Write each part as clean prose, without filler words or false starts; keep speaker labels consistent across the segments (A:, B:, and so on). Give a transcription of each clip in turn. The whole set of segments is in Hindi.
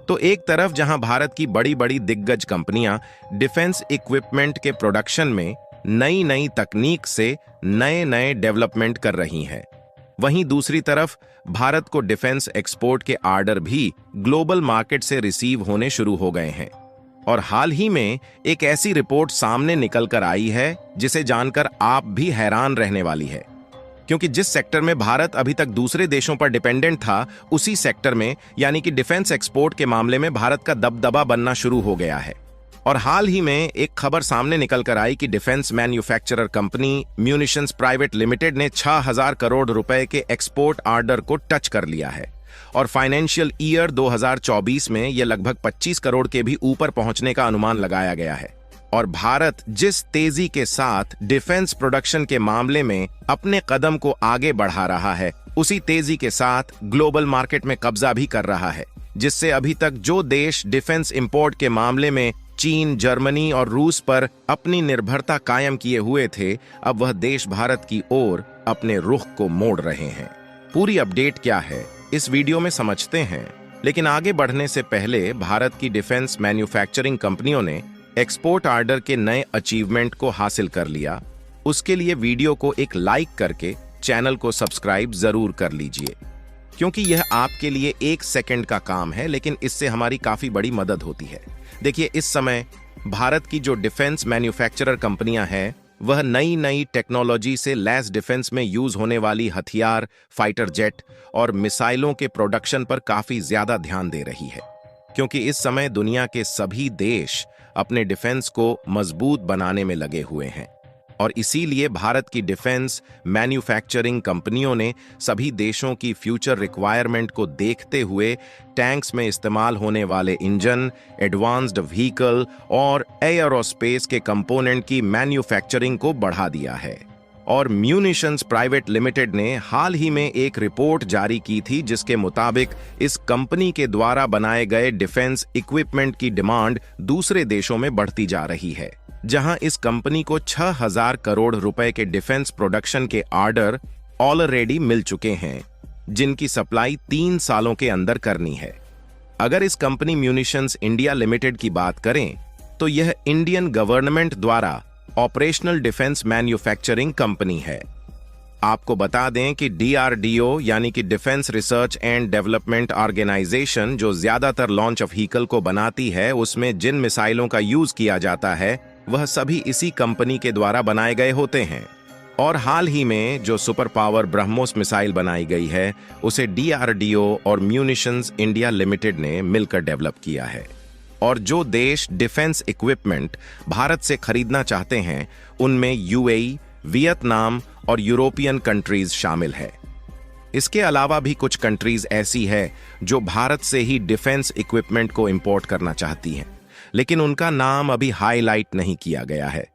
A: तो एक तरफ जहां भारत की बड़ी बड़ी दिग्गज कंपनियां डिफेंस इक्विपमेंट के प्रोडक्शन में नई नई तकनीक से नए नए डेवलपमेंट कर रही हैं, वहीं दूसरी तरफ भारत को डिफेंस एक्सपोर्ट के आर्डर भी ग्लोबल मार्केट से रिसीव होने शुरू हो गए हैं। और हाल ही में एक ऐसी रिपोर्ट सामने निकल कर आई है जिसे जानकर आप भी हैरान रहने वाली है, क्योंकि जिस सेक्टर में भारत अभी तक दूसरे देशों पर डिपेंडेंट था, उसी सेक्टर में यानी कि डिफेंस एक्सपोर्ट के मामले में भारत का दबदबा बनना शुरू हो गया है। और हाल ही में एक खबर सामने निकल कर आई कि defence manufacturer company munitions private limited ने 6,000 करोड़ रुपए के एक्सपोर्ट आर्डर को टच कर लिया है और फाइनेंशियल ईयर 2024 में यह लगभग 25 करोड़ के भी ऊपर पहुंचने का अनुमान लगाया गया है। और भारत जिस तेजी के साथ डिफेंस प्रोडक्शन के मामले में अपने कदम को आगे बढ़ा रहा है, उसी तेजी के साथ ग्लोबल मार्केट में कब्जा भी कर रहा है, जिससे अभी तक जो देश डिफेंस इंपोर्ट के मामले में चीन, जर्मनी और रूस पर अपनी निर्भरता कायम किए हुए थे, अब वह देश भारत की ओर अपने रुख को मोड़ रहे हैं। पूरी अपडेट क्या है इस वीडियो में समझते हैं, लेकिन आगे बढ़ने से पहले भारत की डिफेंस मैन्युफैक्चरिंग कंपनियों ने एक्सपोर्ट आर्डर के नए अचीवमेंट को हासिल कर लिया। उसके लिए वीडियो को एक लाइक करके चैनल को सब्सक्राइब जरूर कर लीजिए, क्योंकि यह आपके लिए 1 सेकंड का काम है, लेकिन इससे हमारी काफी बड़ी मदद होती है। देखिए, इस समय भारत की जो डिफेंस मैन्युफैक्चरर कंपनियां हैं, वह नई नई टेक्नोलॉजी से लैस डिफेंस में यूज होने वाली हथियार, फाइटर जेट और मिसाइलों के प्रोडक्शन पर काफी ज्यादा ध्यान दे रही है, क्योंकि इस समय दुनिया के सभी देश अपने डिफेंस को मजबूत बनाने में लगे हुए हैं। और इसीलिए भारत की डिफेंस मैन्युफैक्चरिंग कंपनियों ने सभी देशों की फ्यूचर रिक्वायरमेंट को देखते हुए टैंक्स में इस्तेमाल होने वाले इंजन, एडवांस्ड व्हीकल और एयरोस्पेस के कंपोनेंट की मैन्युफैक्चरिंग को बढ़ा दिया है। और म्यूनिशंस प्राइवेट लिमिटेड ने हाल ही में एक रिपोर्ट जारी की थी, जिसके मुताबिक इस कंपनी के द्वारा बनाए गए डिफेंस इक्विपमेंट की डिमांड दूसरे देशों में बढ़ती जा रही है, जहां इस कंपनी को 6,000 करोड़ रुपए के डिफेंस प्रोडक्शन के आर्डर ऑलरेडी मिल चुके हैं, जिनकी सप्लाई 3 सालों के अंदर करनी है। अगर इस कंपनी म्यूनिशंस इंडिया लिमिटेड की बात करें, तो यह इंडियन गवर्नमेंट द्वारा ऑपरेशनल डिफेंस मैन्युफैक्चरिंग कंपनी है। आपको बता दें कि DRDO यानी कि defence research and development organisation, जो ज्यादातर लॉन्च ऑफ व्हीकल को बनाती है, उसमें जिन मिसाइलों का यूज किया जाता है वह सभी इसी कंपनी के द्वारा बनाए गए होते हैं। और हाल ही में जो सुपर पावर ब्रह्मोस मिसाइल बनाई गई है, उसे DRDO और म्यूनिशंस इंडिया लिमिटेड ने मिलकर डेवलप किया है। और जो देश डिफेंस इक्विपमेंट भारत से खरीदना चाहते हैं, उनमें UAE, वियतनाम और यूरोपियन कंट्रीज शामिल है। इसके अलावा भी कुछ कंट्रीज ऐसी है जो भारत से ही डिफेंस इक्विपमेंट को इंपोर्ट करना चाहती हैं, लेकिन उनका नाम अभी हाईलाइट नहीं किया गया है।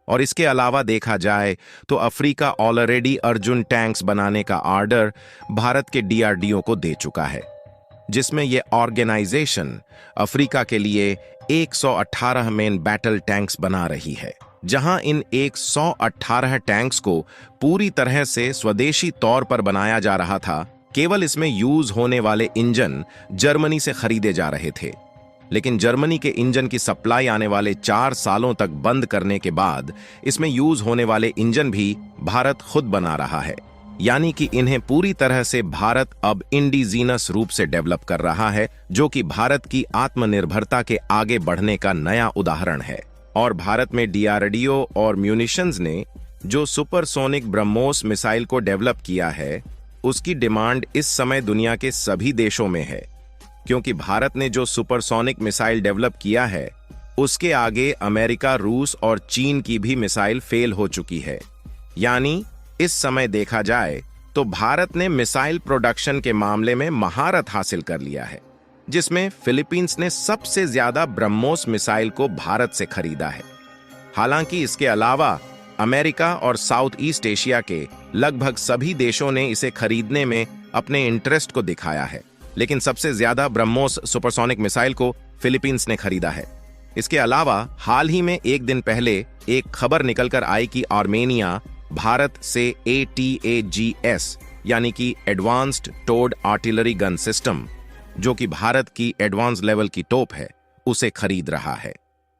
A: और इसके अलावा देखा जाए तो अफ्रीका ऑलरेडी अर्जुन टैंक्स बनाने का आर्डर भारत के DRDO को दे चुका है, जिसमें यह ऑर्गेनाइजेशन अफ्रीका के लिए 118 मेन बैटल टैंक्स बना रही है, जहां इन 118 टैंक्स को पूरी तरह से स्वदेशी तौर पर बनाया जा रहा था। केवल इसमें यूज होने वाले इंजन जर्मनी से खरीदे जा रहे थे, लेकिन जर्मनी के इंजन की सप्लाई आने वाले 4 सालों तक बंद करने के बाद इसमें यूज होने वाले इंजन भी भारत खुद बना रहा है, यानी कि इन्हें पूरी तरह से भारत अब इंडिजीनस रूप से डेवलप कर रहा है, जो कि भारत की आत्मनिर्भरता के आगे बढ़ने का नया उदाहरण है। और भारत में DRDO और म्यूनिशंस ने जो सुपरसोनिक ब्रह्मोस मिसाइल को डेवलप किया है, उसकी डिमांड इस समय दुनिया के सभी देशों में है, क्योंकि भारत ने जो सुपरसोनिक मिसाइल डेवलप किया है, उसके आगे अमेरिका, रूस और चीन की भी मिसाइल फेल हो चुकी है। यानी इस समय देखा जाए तो भारत ने मिसाइल प्रोडक्शन के मामले में महारत हासिल कर लिया है, जिसमें फिलीपींस ने सबसे ज्यादा ब्रह्मोस मिसाइल को भारत से खरीदा है। हालांकि इसके अलावा अमेरिका और साउथ ईस्ट एशिया के लगभग सभी देशों ने इसे खरीदने में अपने इंटरेस्ट को दिखाया है, लेकिन सबसे ज्यादा ब्रह्मोस सुपरसोनिक मिसाइल को फिलीपींस ने खरीदा है। इसके अलावा हाल ही में एक दिन पहले एक खबर निकलकर आई कि आर्मेनिया भारत से ATAGS यानी कि advanced towed artillery gun system जो कि भारत की एडवांस लेवल की तोप है, उसे खरीद रहा है,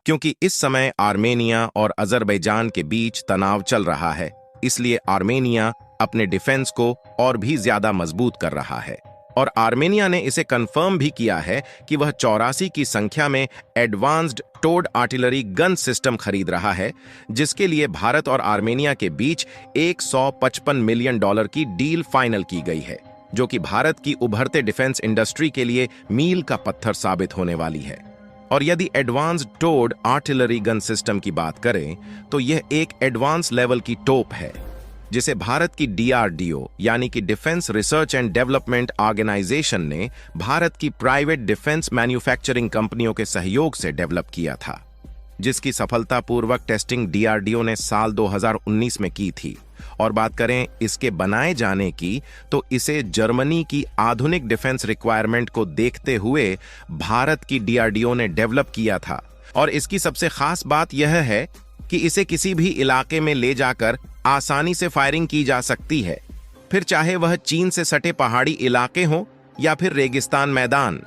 A: क्योंकि इस समय आर्मेनिया और अजरबैजान के बीच तनाव चल रहा है। इसलिए आर्मेनिया अपने डिफेंस को और भी ज्यादा मजबूत कर रहा है और आर्मेनिया ने इसे कंफर्म भी किया है कि वह 84 की संख्या में advanced towed artillery gun system खरीद रहा है, जिसके लिए भारत और आर्मेनिया के बीच $155 मिलियन की डील फाइनल की गई है, जो कि भारत की उभरते डिफेंस इंडस्ट्री के लिए मील का पत्थर साबित होने वाली है। और यदि advanced towed artillery gun system की बात करें तो यह एक एडवांस लेवल की तोप है, जिसे भारत की DRDO यानी कि defence research and development organisation ने भारत की प्राइवेट डिफेंस मैन्युफैक्चरिंग कंपनियों के सहयोग से डेवलप किया था, जिसकी सफलतापूर्वक टेस्टिंग DRDO ने साल 2019 में की थी। और बात करें इसके बनाए जाने की तो इसे जर्मनी की आधुनिक डिफेंस रिक्वायरमेंट को देखते हुए भारत की DRDO ने डेवलप किया था। और इसकी सबसे खास बात यह है कि इसे किसी भी इलाके में ले जाकर आसानी से फायरिंग की जा सकती है, फिर चाहे वह चीन से सटे पहाड़ी इलाके हों या फिर रेगिस्तान मैदान।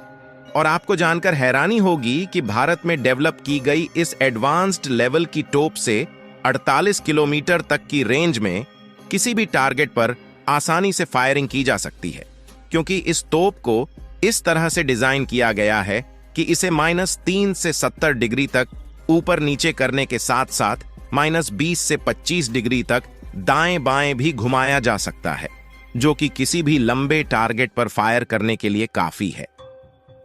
A: और आपको जानकर हैरानी होगी कि भारत में डेवलप की गई इस एडवांस्ड लेवल की तोप से 48 किलोमीटर तक की रेंज में किसी भी टारगेट पर आसानी से फायरिंग की जा सकती है, क्योंकि इस तोप को इस तरह से डिजाइन किया गया है कि इसे -3 से 70 डिग्री तक ऊपर नीचे करने के साथ साथ -20 से 25 डिग्री तक दाएं बाएं भी घुमाया जा सकता है, जो कि किसी भी लंबे टारगेट पर फायर करने के लिए काफी है।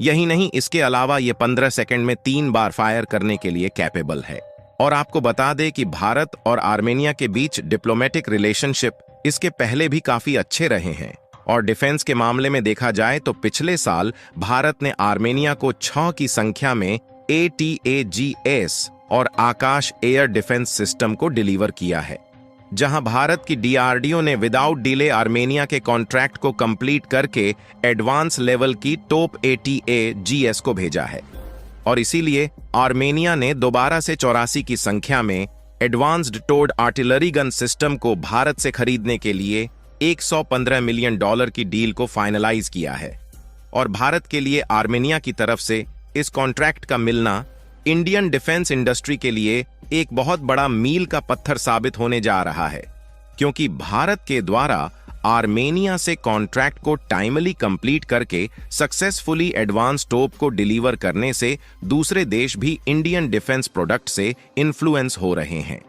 A: यही नहीं, इसके अलावा यह 15 सेकंड में 3 बार फायर करने के लिए कैपेबल है। और आपको बता दें कि भारत और आर्मेनिया के बीच डिप्लोमेटिक रिलेशनशिप इसके पहले भी काफी अच्छे रहे हैं। और डिफेंस के मामले में देखा जाए तो पिछले साल भारत ने आर्मेनिया को 6 की संख्या में ATAGS और आकाश एयर डिफेंस सिस्टम को डिलीवर किया है, जहां भारत की DRDO ने विदाउट डिले आर्मेनिया के कॉन्ट्रैक्ट को कंप्लीट करके एडवांस लेवल की तोप ATAGS को भेजा है। और इसीलिए आर्मेनिया ने दोबारा से 84 की संख्या में advanced towed artillery gun system को भारत से खरीदने के लिए $115 मिलियन की डील को फाइनलाइज किया है। और भारत के लिए आर्मेनिया की तरफ से इस कॉन्ट्रैक्ट का मिलना इंडियन डिफेंस इंडस्ट्री के लिए एक बहुत बड़ा मील का पत्थर साबित होने जा रहा है, क्योंकि भारत के द्वारा आर्मेनिया से कॉन्ट्रैक्ट को टाइमली कंप्लीट करके सक्सेसफुली एडवांस तोप को डिलीवर करने से दूसरे देश भी इंडियन डिफेंस प्रोडक्ट से इन्फ्लुएंस हो रहे हैं।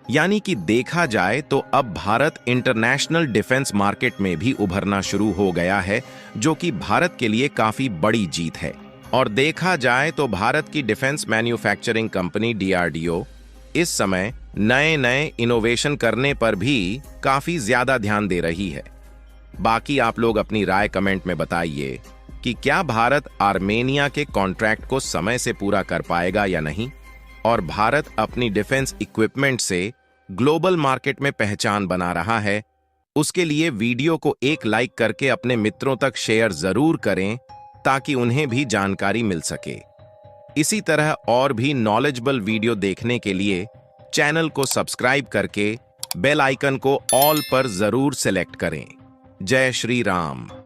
A: यानी कि देखा जाए तो अब भारत इंटरनेशनल डिफेंस मार्केट में भी उभरना शुरू हो गया है, जो कि भारत के लिए काफी बड़ी जीत है। और देखा जाए तो भारत की डिफेंस मैन्युफैक्चरिंग कंपनी DRDO इस समय नए नए इनोवेशन करने पर भी काफी ज्यादा ध्यान दे रही है। बाकी आप लोग अपनी राय कमेंट में बताइए कि क्या भारत आर्मेनिया के कॉन्ट्रैक्ट को समय से पूरा कर पाएगा या नहीं, और भारत अपनी डिफेंस इक्विपमेंट से ग्लोबल मार्केट में पहचान बना रहा है। उसके लिए वीडियो को एक लाइक करके अपने मित्रों तक शेयर जरूर करें, ताकि उन्हें भी जानकारी मिल सके। इसी तरह और भी नॉलेजेबल वीडियो देखने के लिए चैनल को सब्सक्राइब करके बेल आइकन को ऑल पर जरूर सेलेक्ट करें। जय श्री राम।